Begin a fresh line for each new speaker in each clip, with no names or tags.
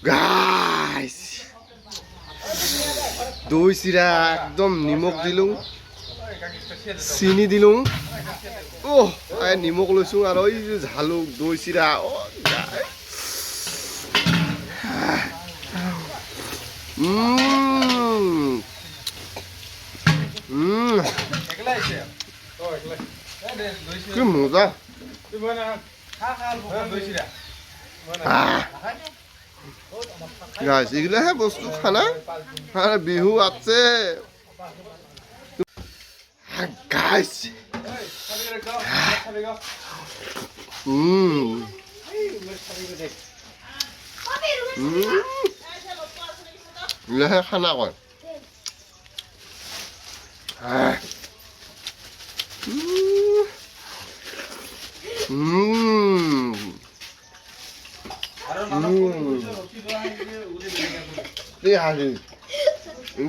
guys দই চিরা একদম নিমখ দিলোঁ চিনি দিলোঁ নিমখ লৈছোঁ আৰু এই যে জালুক দৈ চিৰা কি মজা গাইস এগুলাহে বস্তু খানা আর বিহু আছে গাইস এগুলাহে খানা কয়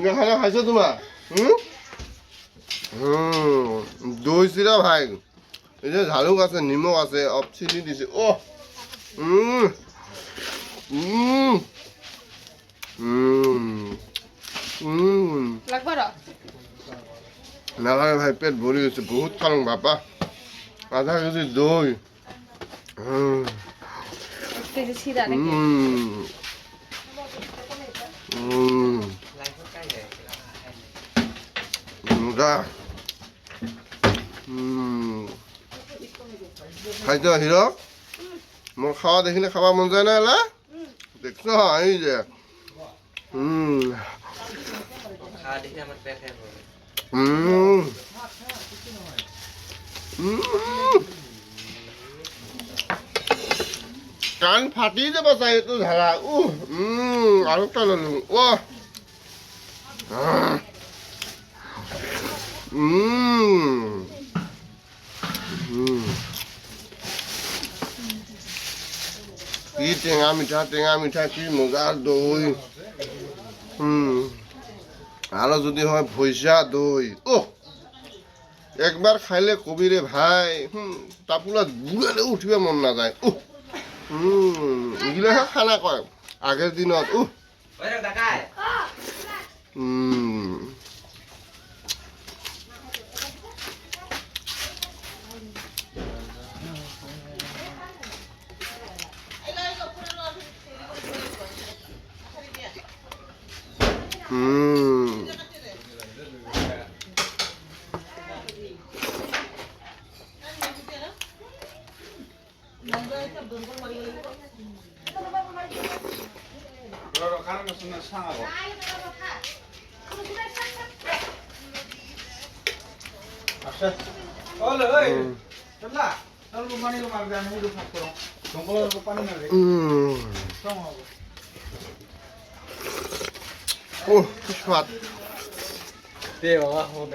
খানা খাইছো তোমার দই চিরা ভাই এই যে ঝালুক আছে নিমখ আছে অফ চিনি দিছে নালাগে ভাই পেট ভরি গেছে বহুত খালাম বাপা আধা কেজি দই খাইছো হিরো মোর খাওয়া দেখিলে খাওয়া মন যায় না এলা দেখছ এই যে কান ফাটি যাব চাই তো ঝালা আৰু টা ললো কি টেঙা মিঠা কি মজার দই আরো যদি হয় ভৈসা দই একবার খাইলে কবিরে ভাই তাপুলা গুড়ালে উঠিবে মন না যায় এগুলো খানা কয় আগের দিনত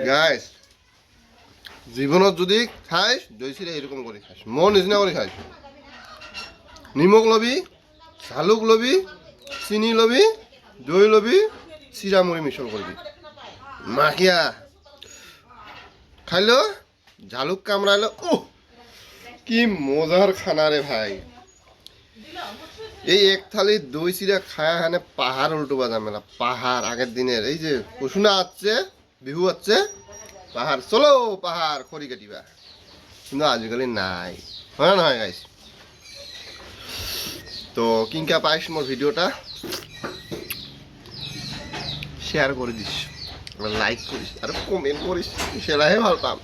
গাইস জীবনত যদি খাইস দই চিরা এরকম করে খাইস মন নিচিনা করে খাইস নিমখ লবি ঝালুক লবি চিনি লবি দই লবি চিরা মুড়ি মিশ্রণ করবি মাখিয়া খাইলো ঝালুক কামড়াইলো কি মজার খানা রে ভাই এই এক থালি দই চিরা খায়া হানে পাহাড় উল্টোবা ঝামেলা পাহাড় আগের দিনের এই যে পশুনা আসছে বিহু আসছে পাহাড় চলো পাহাড় খড়ি কাটিবা কিন্তু আজিকালি নাই হয় না নহয় গাইস তো কিংকা পাইছ মোর ভিডিওটা শেয়ার করে দিস লাইক করিস আর কমেন্ট করিস সেটাই ভালো পাম